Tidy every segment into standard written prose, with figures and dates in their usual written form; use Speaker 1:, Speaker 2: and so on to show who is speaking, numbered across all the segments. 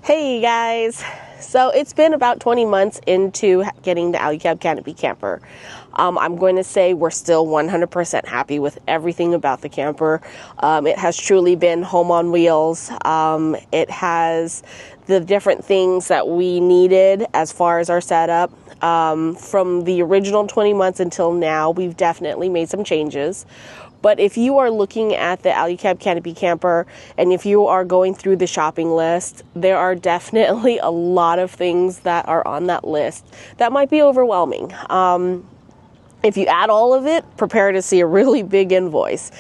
Speaker 1: Hey guys, so it's been about 20 months into getting the Alu-Cab Canopy Camper. I'm going to say we're still 100% happy with everything about the camper. It has truly been home on wheels. It has the different things that we needed as far as our setup. From the original 20 months until now, we've definitely made some changes. But if you are looking at the Alu-Cab Canopy Camper and if you are going through the shopping list, there are definitely a lot of things that are on that list that might be overwhelming. If you add all of it, prepare to see a really big invoice.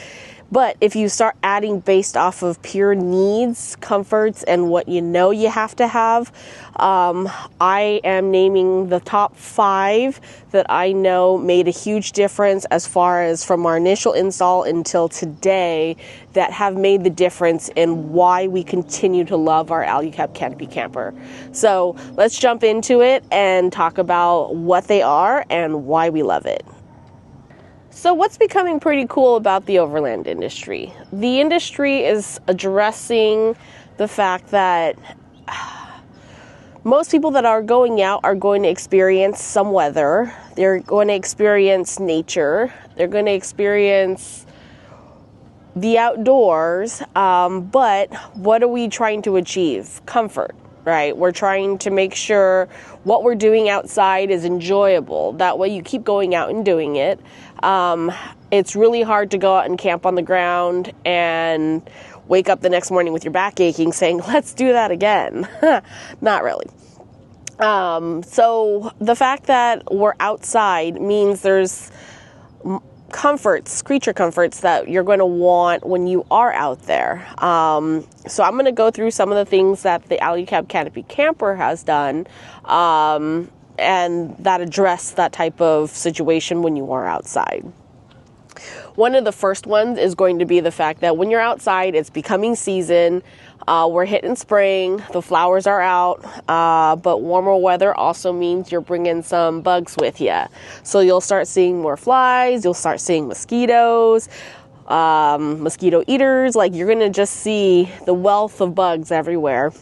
Speaker 1: But if you start adding based off of pure needs, comforts, and what you know you have to have, I am naming the top 5 that I know made a huge difference as far as from our initial install until today that have made the difference in why we continue to love our Alu-Cab Canopy Camper. So let's jump into it and talk about what they are and why we love it. So what's becoming pretty cool about the overland industry? The industry is addressing the fact that most people that are going out are going to experience some weather. They're going to experience nature. They're going to experience the outdoors. But what are we trying to achieve? Comfort. Right? We're trying to make sure what we're doing outside is enjoyable. That way you keep going out and doing it. It's really hard to go out and camp on the ground and wake up the next morning with your back aching saying, let's do that again. Not really. So the fact that we're outside means there's comforts, creature comforts that you're going to want when you are out there. So I'm going to go through some of the things that the Alu-Cab Canopy Camper has done, and that address that type of situation when you are outside. One of the first ones is going to be the fact that when you're outside, it's becoming season. We're hitting spring, the flowers are out, but warmer weather also means you're bringing some bugs with you. So you'll start seeing more flies, you'll start seeing mosquitoes, mosquito eaters, like you're going to just see the wealth of bugs everywhere.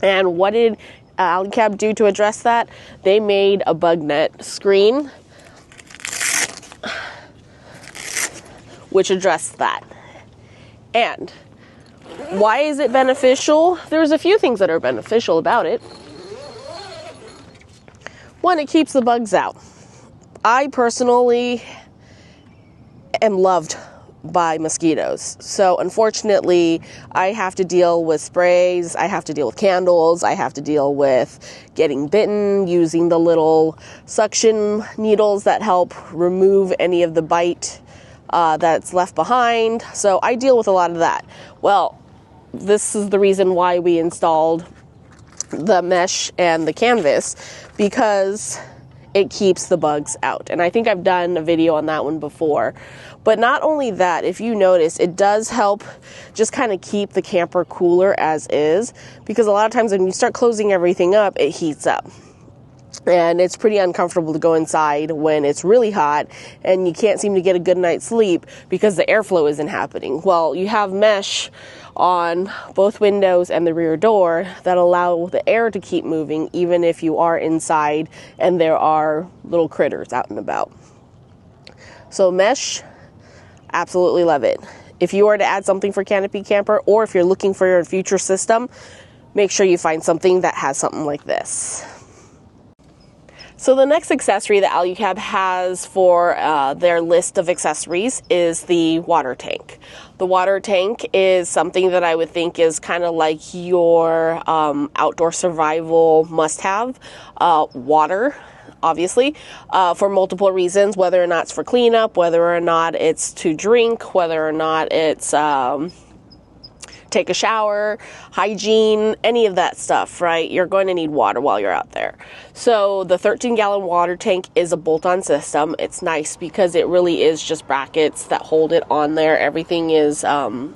Speaker 1: And what did Alu-Cab do to address that? They made a bug net screen, which addressed that. And why is it beneficial? There's a few things that are beneficial about it. One, it keeps the bugs out. I personally am loved by mosquitoes. So unfortunately, I have to deal with sprays, I have to deal with candles, I have to deal with getting bitten, using the little suction needles that help remove any of the bite that's left behind. So I deal with a lot of that. Well, this is the reason why we installed the mesh and the canvas, because it keeps the bugs out. And I think I've done a video on that one before. But not only that, if you notice, it does help just kind of keep the camper cooler as is, because a lot of times when you start closing everything up, it heats up. And it's pretty uncomfortable to go inside when it's really hot and you can't seem to get a good night's sleep because the airflow isn't happening. Well, you have mesh on both windows and the rear door that allow the air to keep moving even if you are inside and there are little critters out and about. So mesh, absolutely love it. If you are to add something for Canopy Camper, or if you're looking for your future system, make sure you find something that has something like this. So the next accessory that Alu-Cab has for their list of accessories is the water tank. The water tank is something that I would think is kind of like your outdoor survival must-have. Water, obviously, for multiple reasons, whether or not it's for cleanup, whether or not it's to drink, whether or not it's take a shower, hygiene, any of that stuff, right? You're going to need water while you're out there. So the 13-gallon water tank is a bolt-on system. It's nice because it really is just brackets that hold it on there. Everything is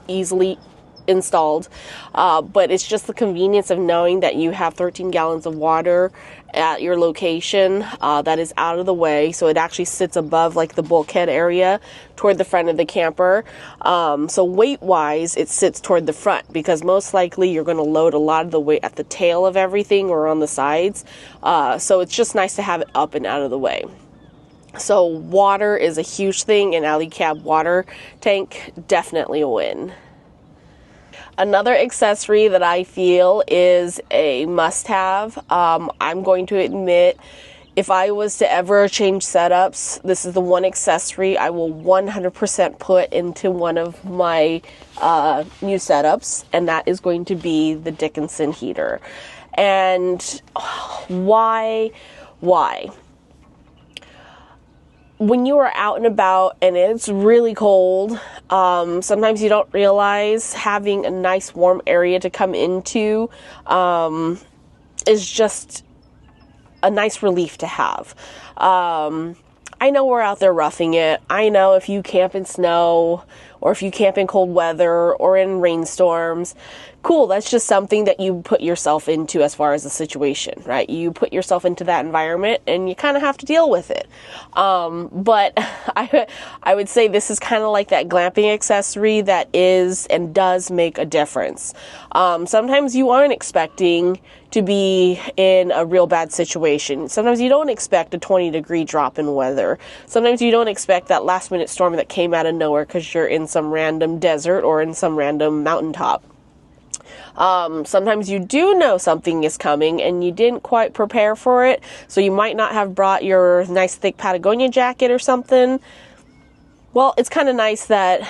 Speaker 1: easily installed, but it's just the convenience of knowing that you have 13 gallons of water at your location that is out of the way. So it actually sits above like the bulkhead area toward the front of the camper. So weight wise, it sits toward the front because most likely you're going to load a lot of the weight at the tail of everything or on the sides. So it's just nice to have it up and out of the way. So water is a huge thing, and Alu-Cab water tank, definitely a win. Another accessory that I feel is a must-have, I'm going to admit, if I was to ever change setups, this is the one accessory I will 100% put into one of my new setups, and that is going to be the Dickinson heater. And why? When you are out and about and it's really cold, sometimes you don't realize having a nice warm area to come into is just a nice relief to have. I know we're out there roughing it. I know if you camp in snow or if you camp in cold weather or in rainstorms, cool, that's just something that you put yourself into as far as the situation, right? You put yourself into that environment and you kind of have to deal with it. But I would say this is kind of like that glamping accessory that is and does make a difference. Sometimes you aren't expecting to be in a real bad situation. Sometimes you don't expect a 20-degree drop in weather. Sometimes you don't expect that last-minute storm that came out of nowhere because you're in some random desert or in some random mountaintop. Sometimes you do know something is coming and you didn't quite prepare for it, so you might not have brought your nice thick Patagonia jacket or something. Well, it's kind of nice that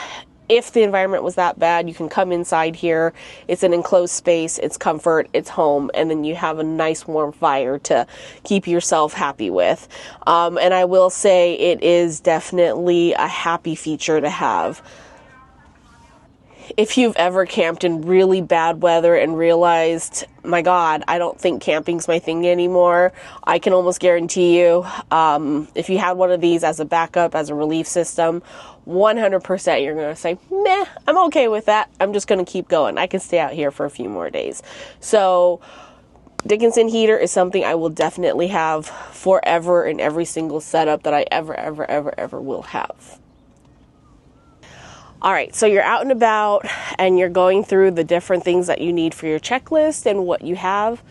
Speaker 1: if the environment was that bad, you can come inside here. It's an enclosed space, it's comfort, it's home, and then you have a nice warm fire to keep yourself happy with. And I will say it is definitely a happy feature to have. If you've ever camped in really bad weather and realized, my God, I don't think camping's my thing anymore, I can almost guarantee you, if you had one of these as a backup, as a relief system, 100% you're going to say, meh, I'm okay with that. I'm just going to keep going. I can stay out here for a few more days. So Dickinson heater is something I will definitely have forever in every single setup that I ever will have. All right, so you're out and about and you're going through the different things that you need for your checklist and what you have.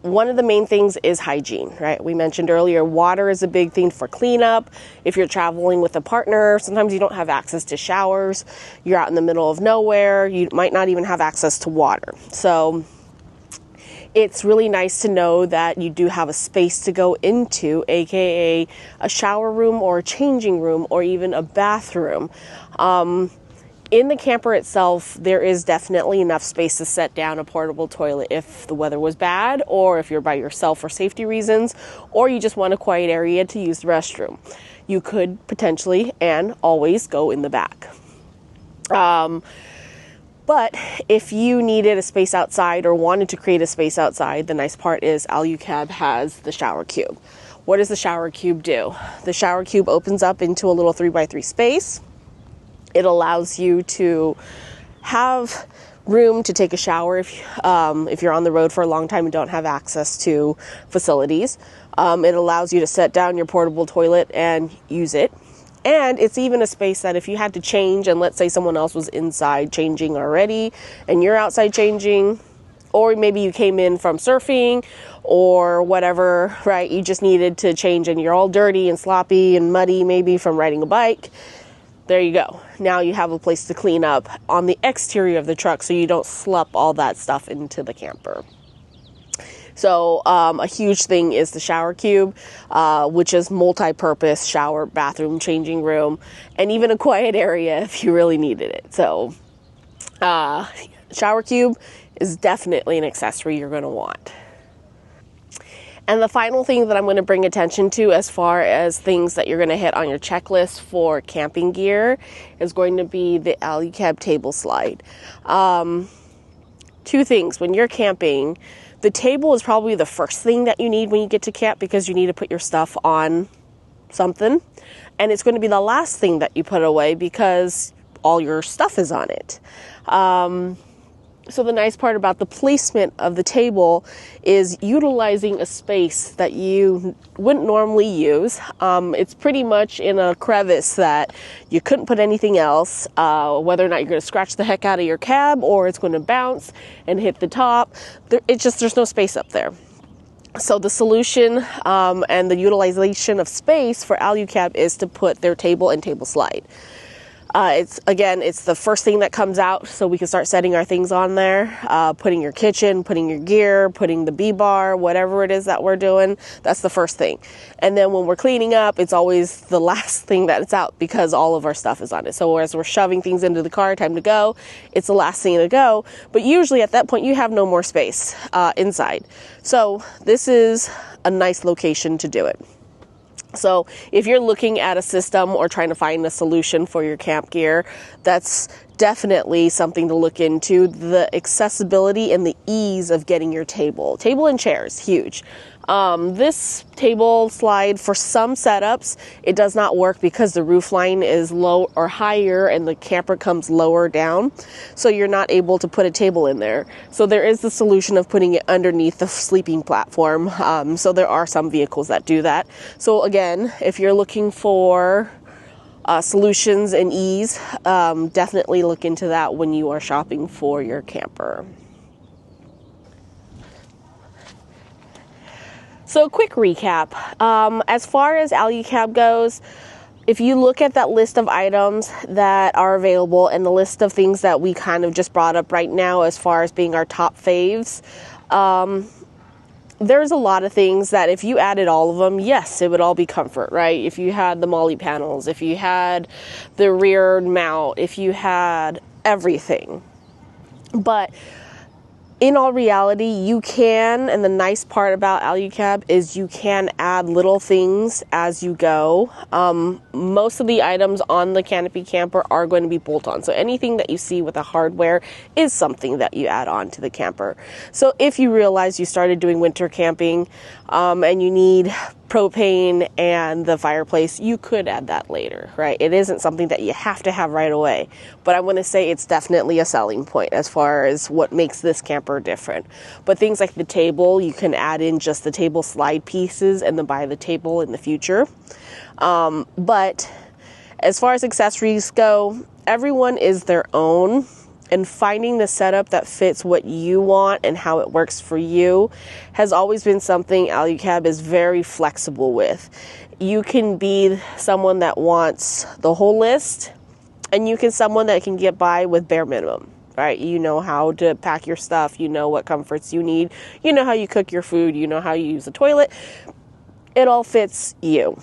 Speaker 1: One of the main things is hygiene, right? We mentioned earlier, water is a big thing for cleanup. If you're traveling with a partner, sometimes you don't have access to showers. You're out in the middle of nowhere. You might not even have access to water. So it's really nice to know that you do have a space to go into, aka a shower room or a changing room or even a bathroom. In the camper itself, there is definitely enough space to set down a portable toilet if the weather was bad, or if you're by yourself for safety reasons, or you just want a quiet area to use the restroom. You could potentially and always go in the back. But if you needed a space outside or wanted to create a space outside, the nice part is Alu-Cab has the shower cube. What does the shower cube do? The shower cube opens up into a little 3x3 space. It allows you to have room to take a shower if you're on the road for a long time and don't have access to facilities. It allows you to set down your portable toilet and use it. And it's even a space that if you had to change, and let's say someone else was inside changing already and you're outside changing, or maybe you came in from surfing or whatever, right? You just needed to change and you're all dirty and sloppy and muddy maybe from riding a bike. There you go. Now you have a place to clean up on the exterior of the truck so you don't slop all that stuff into the camper. So a huge thing is the shower cube, which is multi-purpose shower, bathroom, changing room, and even a quiet area if you really needed it. So shower cube is definitely an accessory you're going to want. And the final thing that I'm going to bring attention to as far as things that you're going to hit on your checklist for camping gear is going to be the Alu-Cab table slide. Two things. When you're camping, the table is probably the first thing that you need when you get to camp because you need to put your stuff on something. And it's going to be the last thing that you put away because all your stuff is on it. So the nice part about the placement of the table is utilizing a space that you wouldn't normally use. It's pretty much in a crevice that you couldn't put anything else, whether or not you're going to scratch the heck out of your cab or it's going to bounce and hit the top. There's no space up there. So the solution and the utilization of space for Alu-Cab is to put their table and table slide. It's the first thing that comes out, so we can start setting our things on there, putting your kitchen, putting your gear, putting the B-bar, whatever it is that we're doing. That's the first thing. And then when we're cleaning up, it's always the last thing that's out because all of our stuff is on it. So as we're shoving things into the car, time to go, it's the last thing to go. But usually at that point, you have no more space inside. So this is a nice location to do it. So if you're looking at a system or trying to find a solution for your camp gear, that's definitely something to look into. The accessibility and the ease of getting your table and chairs, huge. This table slide, for some setups, it does not work because the roof line is low or higher and the camper comes lower down. So you're not able to put a table in there. So there is the solution of putting it underneath the sleeping platform. So there are some vehicles that do that. So again, if you're looking for solutions and ease, definitely look into that when you are shopping for your camper. So quick recap, as far as Alu-Cab goes, if you look at that list of items that are available and the list of things that we kind of just brought up right now as far as being our top faves, there's a lot of things that if you added all of them, yes, it would all be comfort, right? If you had the MOLLE panels, if you had the rear mount, if you had everything. But in all reality, you can, and the nice part about Alu-Cab is you can add little things as you go. Most of the items on the Canopy Camper are going to be bolt-on. So anything that you see with the hardware is something that you add on to the camper. So if you realize you started doing winter camping and you need propane and the fireplace, you could add that later, right? It isn't something that you have to have right away, but I want to say it's definitely a selling point as far as what makes this camper different. But things like the table, you can add in just the table slide pieces and then buy the table in the future. But as far as accessories go, everyone is their own. And finding the setup that fits what you want and how it works for you has always been something Alu-Cab is very flexible with. You can be someone that wants the whole list, and you can someone that can get by with bare minimum, right? You know how to pack your stuff, you know what comforts you need, you know how you cook your food, you know how you use the toilet. It all fits you.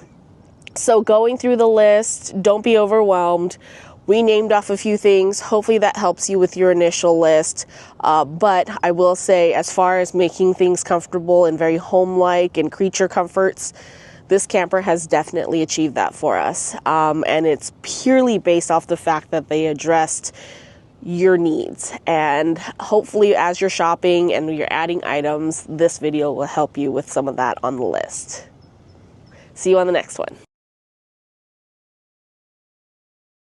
Speaker 1: So going through the list, don't be overwhelmed. We named off a few things. Hopefully that helps you with your initial list. But I will say, as far as making things comfortable and very home-like and creature comforts, this camper has definitely achieved that for us. And it's purely based off the fact that they addressed your needs. And hopefully as you're shopping and you're adding items, this video will help you with some of that on the list. See you on the next one.